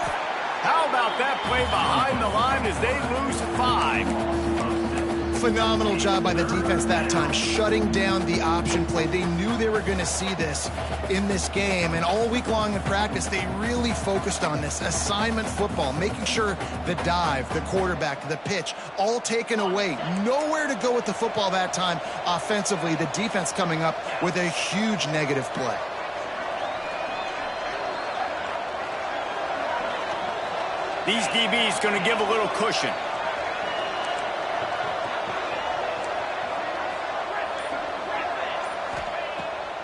How about that play behind the line as they lose 5? phenomenal job by the defense that time, shutting down the option play. They knew they were going to see this in this game, and all week long in practice, they really focused on this assignment football, making sure the dive, the quarterback, the pitch, all taken away. Nowhere to go with the football that time offensively. The defense coming up with a huge negative play. These DBs going to give a little cushion.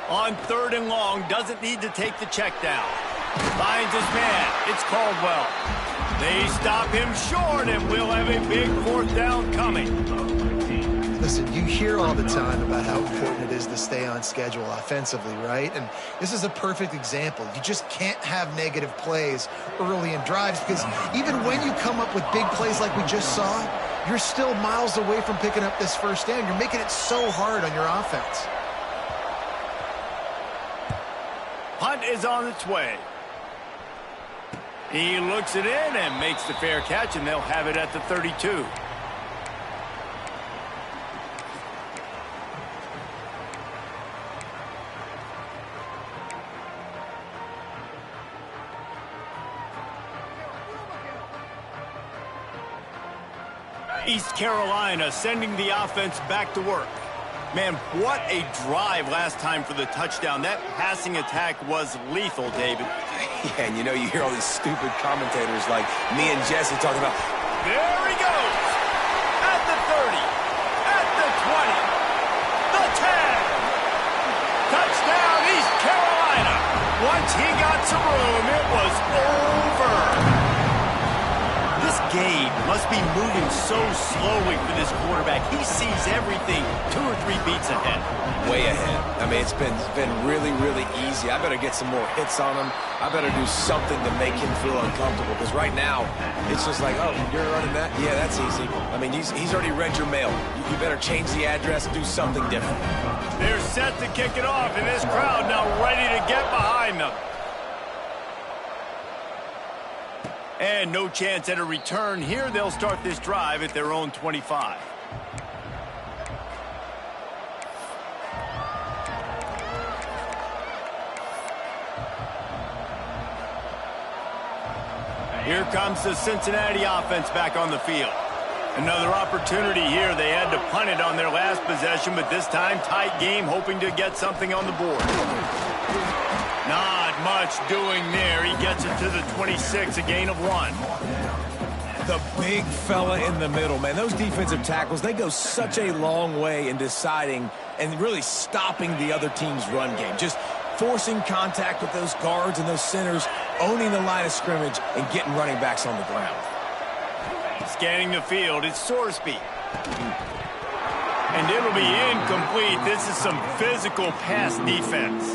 On 3rd and long, doesn't need to take the check down. Finds his man. It's Caldwell. They stop him short, and we'll have a big 4th down coming. Listen, you hear all the time about how important it is to stay on schedule offensively, right? And this is a perfect example. You just can't have negative plays early in drives because even when you come up with big plays like we just saw, you're still miles away from picking up this 1st down. You're making it so hard on your offense. Punt is on its way. He looks it in and makes the fair catch, and they'll have it at the 32. East Carolina sending the offense back to work. Man, what a drive last time for the touchdown. That passing attack was lethal, David. Yeah, and you know, you hear all these stupid commentators like me and Jesse talking about. There he goes. At the 30. At the 20. The 10. Touchdown, East Carolina. Once he got some room, it was over. This game must be moving so slowly for this quarterback. He sees everything 2 or 3 beats ahead. Way ahead. I mean, it's been really, really easy. I better get some more hits on him. I better do something to make him feel uncomfortable because right now, it's just like, oh, you're running that? Yeah, that's easy. I mean, he's already read your mail. You better change the address, do something different. They're set to kick it off, and this crowd now ready to get behind them. And no chance at a return here. They'll start this drive at their own 25. Here comes the Cincinnati offense back on the field. Another opportunity here. They had to punt it on their last possession, but this time tight game, hoping to get something on the board. Not much doing there. He gets it to the 26, a gain of 1. The big fella in the middle, man. Those defensive tackles, they go such a long way in deciding and really stopping the other team's run game. Just forcing contact with those guards and those centers, owning the line of scrimmage, and getting running backs on the ground. Scanning the field, it's Sorsby. And it'll be incomplete. This is some physical pass defense.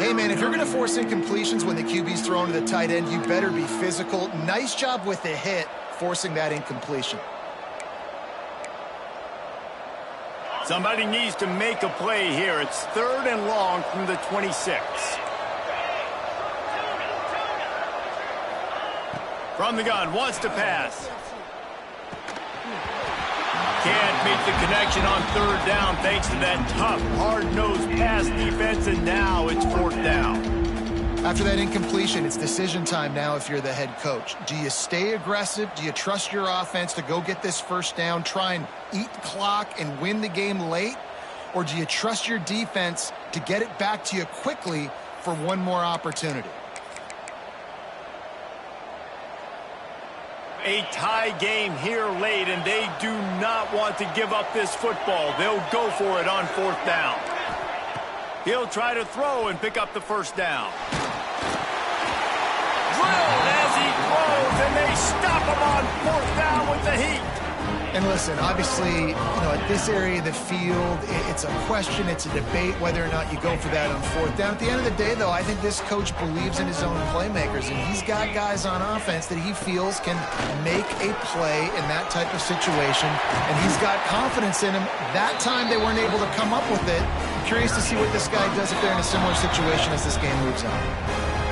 Hey, man, if you're going to force incompletions when the QB's thrown to the tight end, you better be physical. Nice job with the hit, forcing that incompletion. Somebody needs to make a play here. It's 3rd and long from the 26. From the gun, wants to pass. Can't make the connection on 3rd down thanks to that tough, hard-nosed pass defense, and now it's 4th down. After that incompletion, it's decision time now if you're the head coach. Do you stay aggressive? Do you trust your offense to go get this 1st down, try and eat the clock and win the game late? Or do you trust your defense to get it back to you quickly for one more opportunity? A tie game here late, and they do not want to give up this football. They'll go for it on 4th down. He'll try to throw and pick up the 1st down. Drilled as he throws, and they stop him on 4th down with the heat. And listen, obviously, at this area of the field, it's a question, it's a debate whether or not you go for that on 4th down. At the end of the day, though, I think this coach believes in his own playmakers, and he's got guys on offense that he feels can make a play in that type of situation, and he's got confidence in him. That time they weren't able to come up with it. Curious to see what this guy does if they're in a similar situation as this game moves on.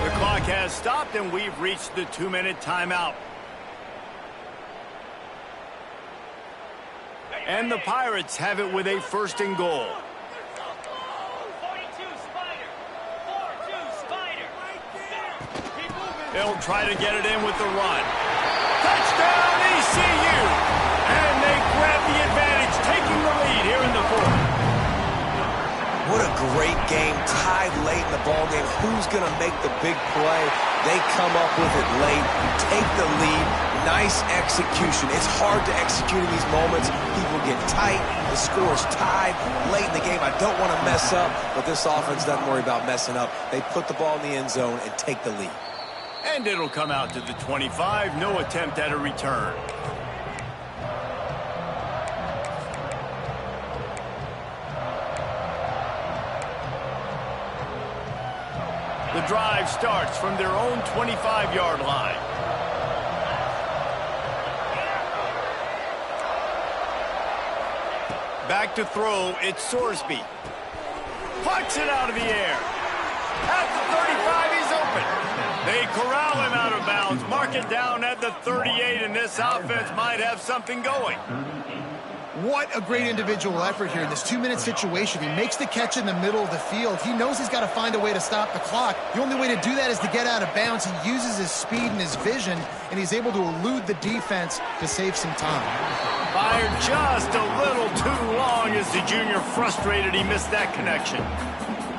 The clock has stopped, and we've reached the 2-minute timeout. And the Pirates have it with a 1st and goal. They'll try to get it in with the run. Touchdown, ECU! And they grab the advantage, taking the lead here in the 4th. What a great game, tied late in the ballgame. Who's going to make the big play? They come up with it late, take the lead. Nice execution. It's hard to execute in these moments. People get tight. The score's tied late in the game. I don't want to mess up, but this offense doesn't worry about messing up. They put the ball in the end zone and take the lead. And it'll come out to the 25. No attempt at a return. The drive starts from their own 25-yard line. Back to throw, it's Sorsby. Pucks it out of the air. At the 35, he's open. They corral him out of bounds, mark it down at the 38, and this offense might have something going. What a great individual effort here in this 2-minute situation. He makes the catch in the middle of the field. He knows he's got to find a way to stop the clock. The only way to do that is to get out of bounds. He uses his speed and his vision, and he's able to elude the defense to save some time. Fired just a little too long as the junior frustrated he missed that connection.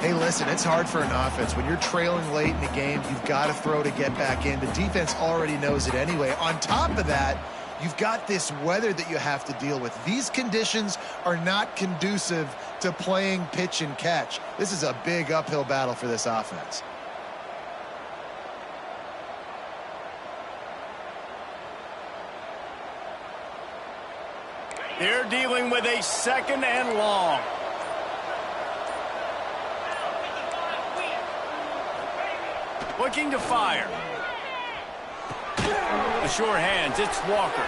Hey, listen, it's hard for an offense. When you're trailing late in the game, you've got to throw to get back in. The defense already knows it anyway. On top of that, you've got this weather that you have to deal with. These conditions are not conducive to playing pitch and catch. This is a big uphill battle for this offense. They're dealing with a 2nd and long. Looking to fire. The short hands, it's Walker.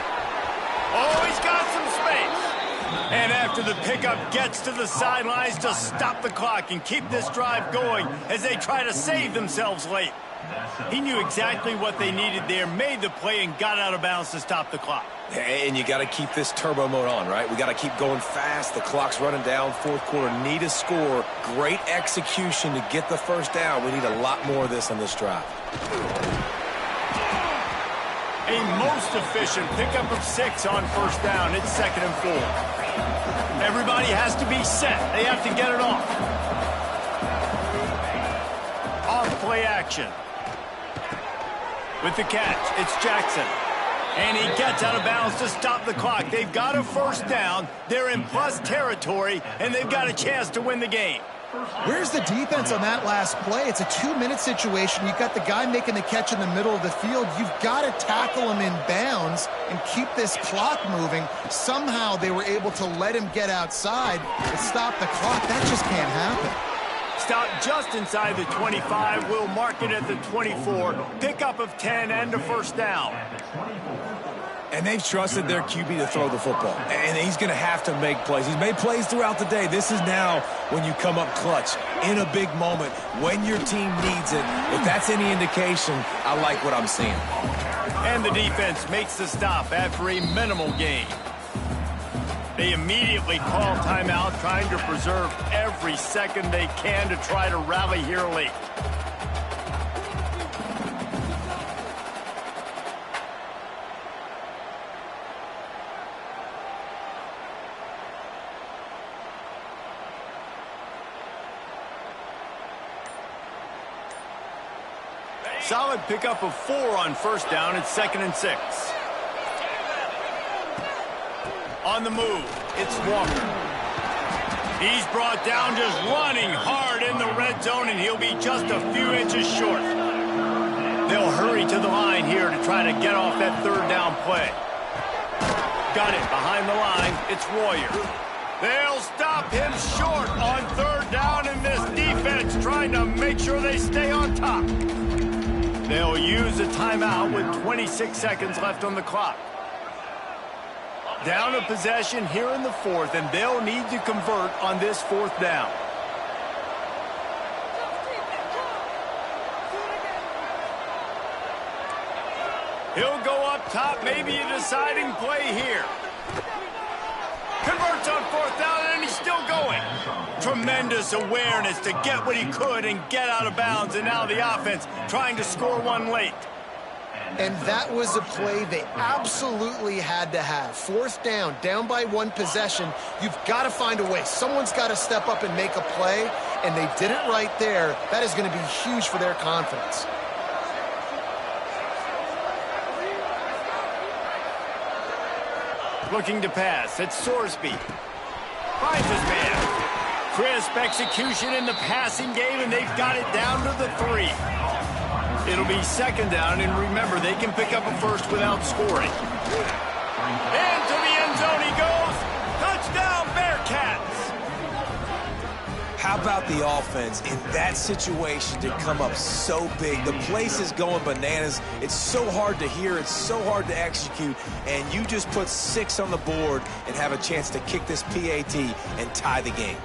Oh, he's got some space. And after the pickup gets to the sidelines to stop the clock and keep this drive going as they try to save themselves late. He knew exactly what they needed there, made the play, and got out of bounds to stop the clock. And you got to keep this turbo mode on, right? We got to keep going fast. The clock's running down. 4th quarter, need a score. Great execution to get the 1st down. We need a lot more of this on this drive. A most efficient pickup of 6 on 1st down. It's 2nd and 4. Everybody has to be set. They have to get it off. Off play action. With the catch, it's Jackson. And he gets out of bounds to stop the clock. They've got a 1st down. They're in plus territory, and they've got a chance to win the game. Where's the defense on that last play? It's a 2-minute situation. You've got the guy making the catch in the middle of the field. You've got to tackle him in bounds and keep this clock moving. Somehow they were able to let him get outside and stop the clock. That just can't happen. Stop just inside the 25. We'll mark it at the 24. Pickup of 10 and a 1st down. And they've trusted their QB to throw the football. And he's going to have to make plays. He's made plays throughout the day. This is now when you come up clutch in a big moment when your team needs it. If that's any indication, I like what I'm seeing. And the defense makes the stop after a minimal gain. They immediately call timeout, trying to preserve every second they can to try to rally here late. Solid pickup of 4 on 1st down. It's 2nd and 6. On the move, it's Walker. He's brought down just running hard in the red zone, and he'll be just a few inches short. They'll hurry to the line here to try to get off that 3rd down play. Got it behind the line. It's Royer. They'll stop him short on 3rd down, and this defense trying to make sure they stay on top. They'll use a timeout with 26 seconds left on the clock. Down a possession here in the 4th, and they'll need to convert on this 4th down. He'll go up top, maybe a deciding play here. Tremendous awareness to get what he could and get out of bounds, and now the offense trying to score one late. And that was a play they absolutely had to have. Fourth down, down by one possession. You've got to find a way. Someone's got to step up and make a play, and they did it right there. That is going to be huge for their confidence. Looking to pass. It's Sorsby. Finds his man. Crisp execution in the passing game, and they've got it down to the 3. It'll be second down, and remember, they can pick up a first without scoring. Into the end zone he goes. Touchdown, Bearcats! How about the offense in that situation to come up so big? The place is going bananas. It's so hard to hear. It's so hard to execute. And you just put 6 on the board and have a chance to kick this PAT and tie the game.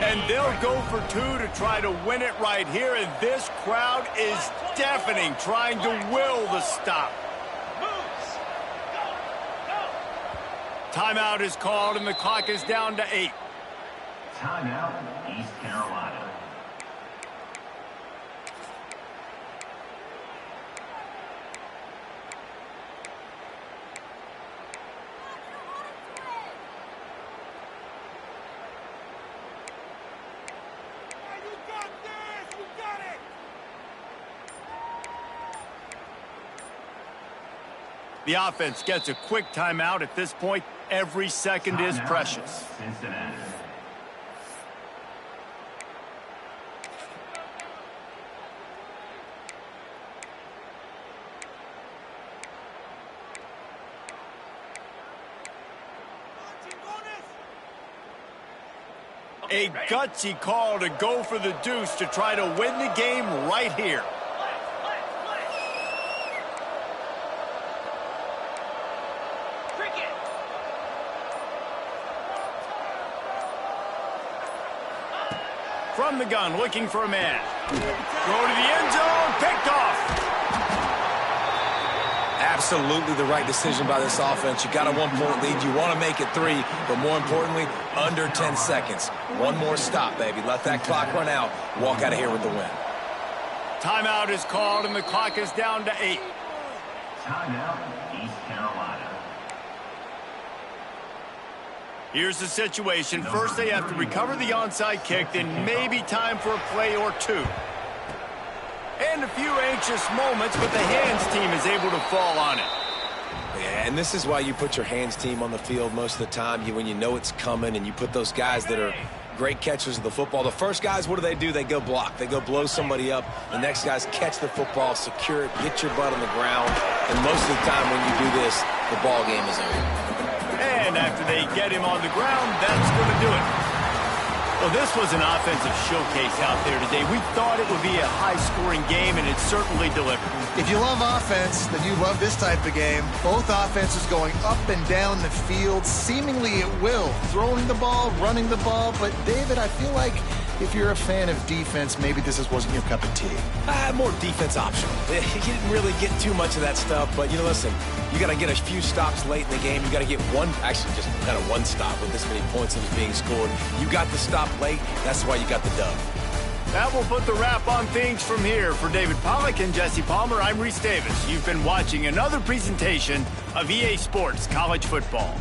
And they'll go for 2 to try to win it right here. And this crowd is deafening, trying to will the stop. Timeout is called, and the clock is down to 8. Timeout, East Carolina. The offense gets a quick timeout. At this point, every second is precious. Cincinnati. A gutsy call to go for the deuce to try to win the game right here. From the gun, looking for a man. Throw to the end zone, picked off. Absolutely the right decision by this offense. You got a 1-point lead. You want to make it 3, but more importantly, under 10 seconds. One more stop, baby. Let that clock run out. Walk out of here with the win. Timeout is called, and the clock is down to 8. Timeout, East Carolina. Here's the situation. First, they have to recover the onside kick, then maybe time for a play or 2. And a few anxious moments, but the hands team is able to fall on it. Yeah, and this is why you put your hands team on the field most of the time, when you know it's coming, and you put those guys that are great catchers of the football. The first guys, what do? They go block. They go blow somebody up. The next guys catch the football, secure it, get your butt on the ground. And most of the time when you do this, the ball game is over. And after they get him on the ground, that's going to do it. Well, this was an offensive showcase out there today. We thought it would be a high-scoring game, and it certainly delivered. If you love offense, then you love this type of game. Both offenses going up and down the field, seemingly at will. Throwing the ball, running the ball. But, David, I feel like if you're a fan of defense, maybe this wasn't your cup of tea. More defense optional. You didn't really get too much of that stuff, but, listen, you got to get a few stops late in the game. You got to get one stop with this many points that was being scored. You got the stop late. That's why you got the dub. That will put the wrap on things from here. For David Pollack and Jesse Palmer, I'm Reese Davis. You've been watching another presentation of EA Sports College Football.